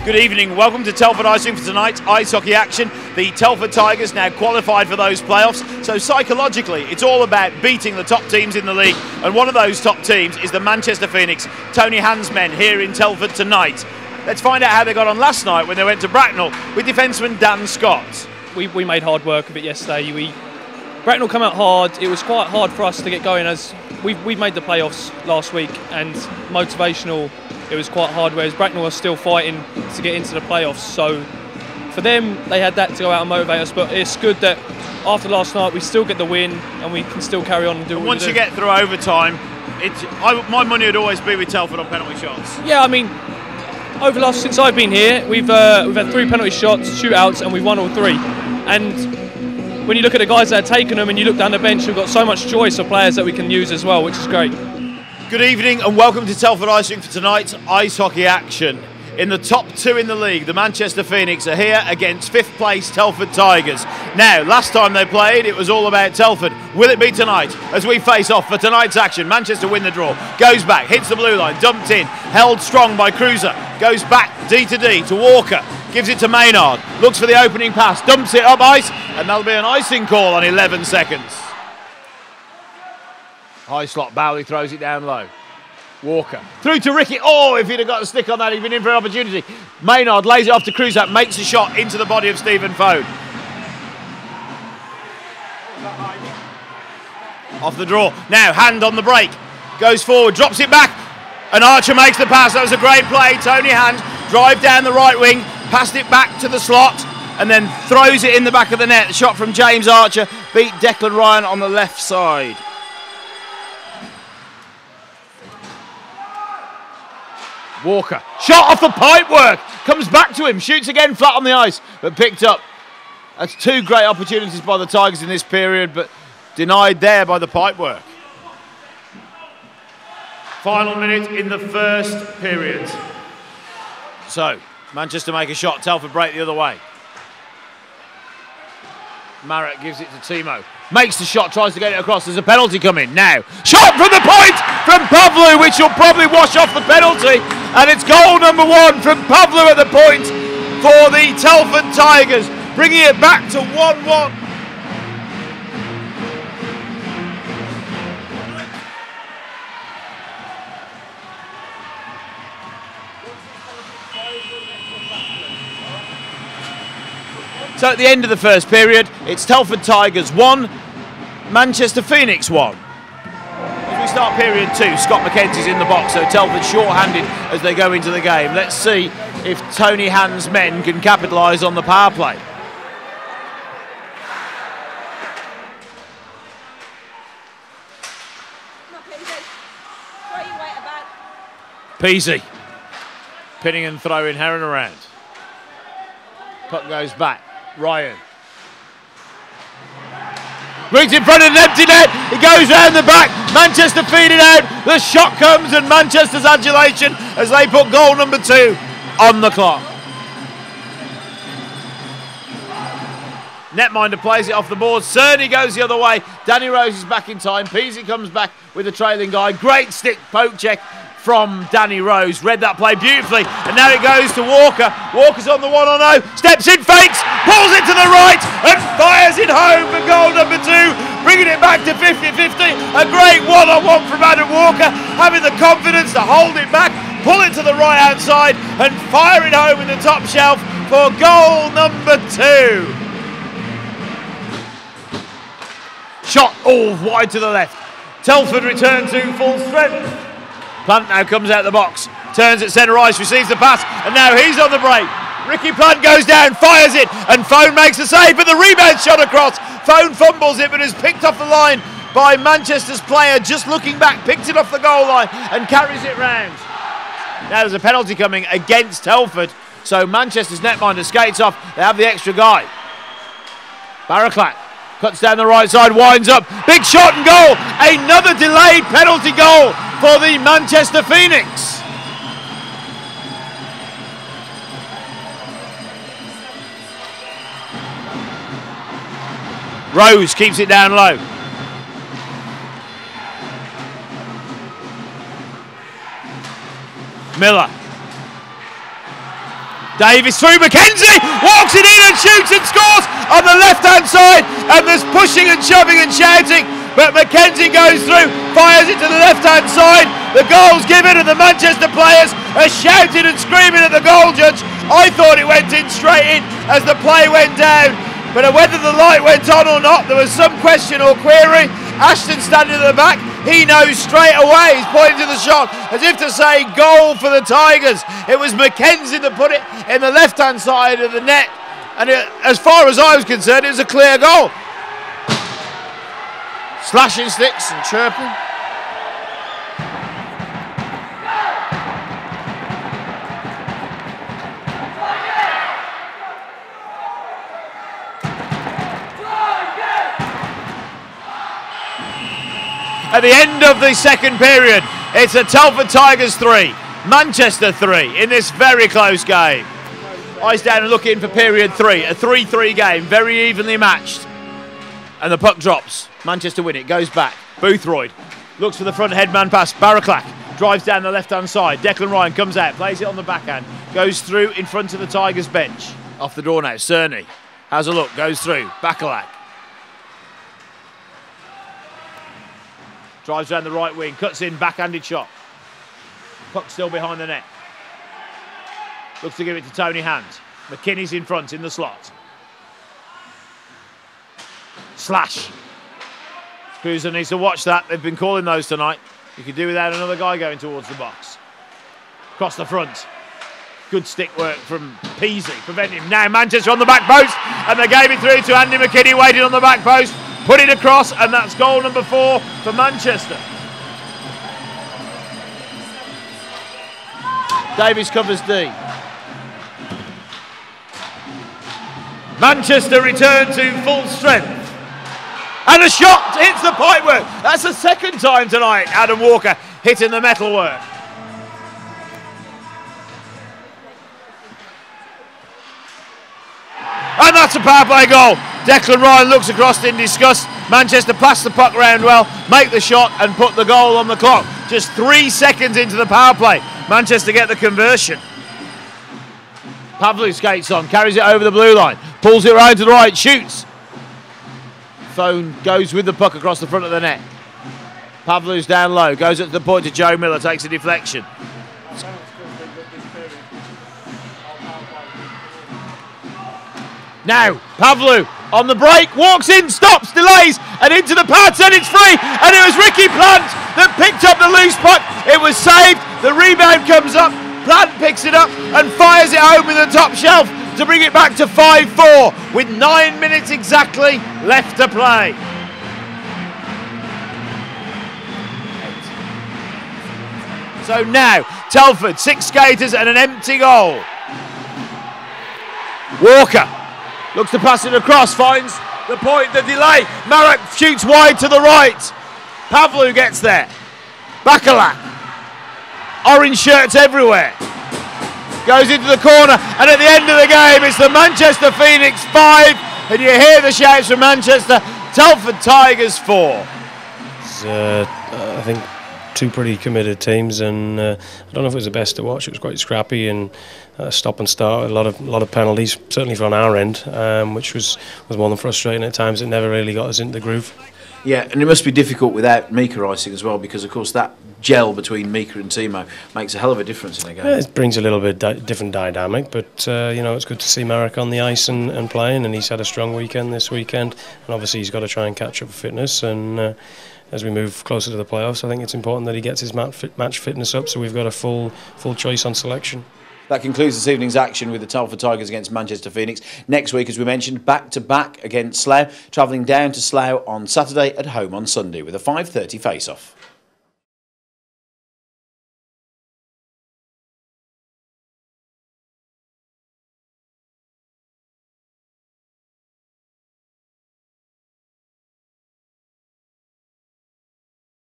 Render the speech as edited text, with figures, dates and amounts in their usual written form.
Good evening, welcome to Telford Icing for tonight's ice hockey action. The Telford Tigers now qualified for those playoffs, so psychologically it's all about beating the top teams in the league, and one of those top teams is the Manchester Phoenix. Tony Hand's men here in Telford tonight. Let's find out how they got on last night when they went to Bracknell with defenceman Dan Scott. We made hard work of it yesterday. Bracknell come out hard. It was quite hard for us to get going as we made the playoffs last week, and motivational, it was quite hard, whereas Bracknell was still fighting to get into the playoffs. So for them, they had that to go out and motivate us, but it's good that after last night we still get the win and we can still carry on and do what we do. Once you get through overtime, my money would always be with Telford on penalty shots. Yeah, I mean, since I've been here, we've had 3 penalty shots, shootouts, and we've won all 3. And when you look at the guys that have taken them and you look down the bench, we've got so much choice of players that we can use as well, which is great. Good evening and welcome to Telford Icing for tonight's ice hockey action. In the top 2 in the league, the Manchester Phoenix are here against 5th place Telford Tigers. Now, last time they played, it was all about Telford. Will it be tonight as we face off for tonight's action? Manchester win the draw, goes back, hits the blue line, dumped in, held strong by Cruiser, goes back D to Walker, gives it to Maynard, looks for the opening pass, dumps it up ice, and that'll be an icing call on 11 seconds. High slot, Bowley throws it down low. Walker through to Ricky. Oh, if he'd have got a stick on that, he'd been in for an opportunity. Maynard lays it off to Cruiser, makes a shot into the body of Stephen Fode. Off the draw. Now, Hand on the break. Goes forward, drops it back, and Archer makes the pass. That was a great play. Tony Hand drive down the right wing, passed it back to the slot, and then throws it in the back of the net. The shot from James Archer beat Declan Ryan on the left side. Walker, shot off the pipework, comes back to him, shoots again flat on the ice, but picked up. That's 2 great opportunities by the Tigers in this period, but denied there by the pipework. Final minute in the first period. So, Manchester make a shot, Telford break the other way. Marek gives it to Timo. Makes the shot, tries to get it across. There's a penalty coming now. Shot from the point from Pavlu, which will probably wash off the penalty. And it's goal number 1 from Pavlu at the point for the Telford Tigers, bringing it back to 1-1. So at the end of the first period, it's Telford Tigers 1, Manchester Phoenix 1. As we start period 2, Scott McKenzie's in the box, so Telford short-handed as they go into the game. Let's see if Tony Hand's men can capitalise on the power play. Peasy, pinning and throwing Heron around. Puck goes back. Ryan. Rink in front of an empty net. It goes round the back. Manchester feed it out. The shot comes and Manchester's adulation as they put goal number 2 on the clock. Netminder plays it off the board. Cerny goes the other way. Danny Rose is back in time. Peasy comes back with a trailing guy. Great stick poke check from Danny Rose. Read that play beautifully, and now it goes to Walker. Walker's on the 1-on-0, steps in, fakes, pulls it to the right and fires it home for goal number 2, bringing it back to 50-50. A great 1-on-1 from Adam Walker, having the confidence to hold it back, pull it to the right hand side and fire it home in the top shelf for goal number 2. Shot all wide to the left. Telford return to full strength. Plant now comes out of the box, turns at centre ice, receives the pass, and now he's on the break. Ricky Plant goes down, fires it, and Fone makes the save, but the rebound shot across. Fone fumbles it, but is picked off the line by Manchester's player, just looking back, picks it off the goal line and carries it round. Now there's a penalty coming against Telford, so Manchester's netminder skates off. They have the extra guy. Barraclack cuts down the right side, winds up, big shot and goal. Another delayed penalty goal for the Manchester Phoenix. Rose keeps it down low. Miller. Davis through, McKenzie walks it in and shoots and scores on the left-hand side, and there's pushing and shoving and shouting, but McKenzie goes through, fires it to the left-hand side, the goal's given and the Manchester players are shouting and screaming at the goal judge. I thought it went in straight in as the play went down, but whether the light went on or not, there was some question or query. Ashton standing at the back, he knows straight away, he's pointing to the shot as if to say goal for the Tigers. It was McKenzie that put it in the left hand side of the net, and as far as I was concerned, it was a clear goal. Slashing sticks and chirping. At the end of the second period, it's a Telford Tigers 3, Manchester 3 in this very close game. Eyes down and looking for period 3, a 3-3 game, very evenly matched. And the puck drops. Manchester win it, goes back. Boothroyd looks for the front headman pass. Barraclack drives down the left-hand side. Declan Ryan comes out, plays it on the backhand, goes through in front of the Tigers bench. Off the draw now, Cerny has a look, goes through. Barraclack drives down the right wing, cuts in, backhanded shot. Puck still behind the net. Looks to give it to Tony Hand. McKinney's in front in the slot. Slash. Cruiser needs to watch that. They've been calling those tonight. You could do without another guy going towards the box. Across the front. Good stick work from Peasy, preventing him. Now Manchester on the back post, and they gave it through to Andy McKinney, waiting on the back post. Put it across, and that's goal number 4 for Manchester. Davies covers D. Manchester return to full strength. And a shot hits the pipework. That's the second time tonight Adam Walker hitting the metalwork. And that's a power play goal. Declan Ryan looks across in disgust. Manchester pass the puck round well, make the shot and put the goal on the clock. Just 3 seconds into the power play, Manchester get the conversion. Pavlu skates on, carries it over the blue line, pulls it round to the right, shoots. Phone goes with the puck across the front of the net. Pavlu's down low, goes up to the point to Joe Miller, takes a deflection. Now, Pavlu on the break, walks in, stops, delays, and into the pads, and it's free. And it was Ricky Plant that picked up the loose puck. It was saved, the rebound comes up, Plant picks it up and fires it home with the top shelf to bring it back to 5-4 with 9 minutes exactly left to play. So now, Telford, 6 skaters and an empty goal. Walker looks to pass it across, finds the point, the delay. Marek shoots wide to the right. Pavlu gets there. Bacalac. Orange shirts everywhere. Goes into the corner, and at the end of the game, it's the Manchester Phoenix 5, and you hear the shouts from Manchester. Telford Tigers 4. It's, I think 2 pretty committed teams, and I don't know if it was the best to watch. It was quite scrappy and stop and start. A lot of penalties, certainly from our end, which was more than frustrating at times. It never really got us into the groove. Yeah, and it must be difficult without Mika icing as well, because of course that gel between Mika and Timo makes a hell of a difference in a game. Yeah, it brings a little bit different dynamic, but you know, it's good to see Marek on the ice and playing, and he's had a strong weekend this weekend, and obviously he's got to try and catch up with fitness, and as we move closer to the playoffs, I think it's important that he gets his match fitness up, so we've got a full choice on selection. That concludes this evening's action with the Telford Tigers against Manchester Phoenix. Next week, as we mentioned, back-to-back against Slough, travelling down to Slough on Saturday, at home on Sunday with a 5:30 face-off.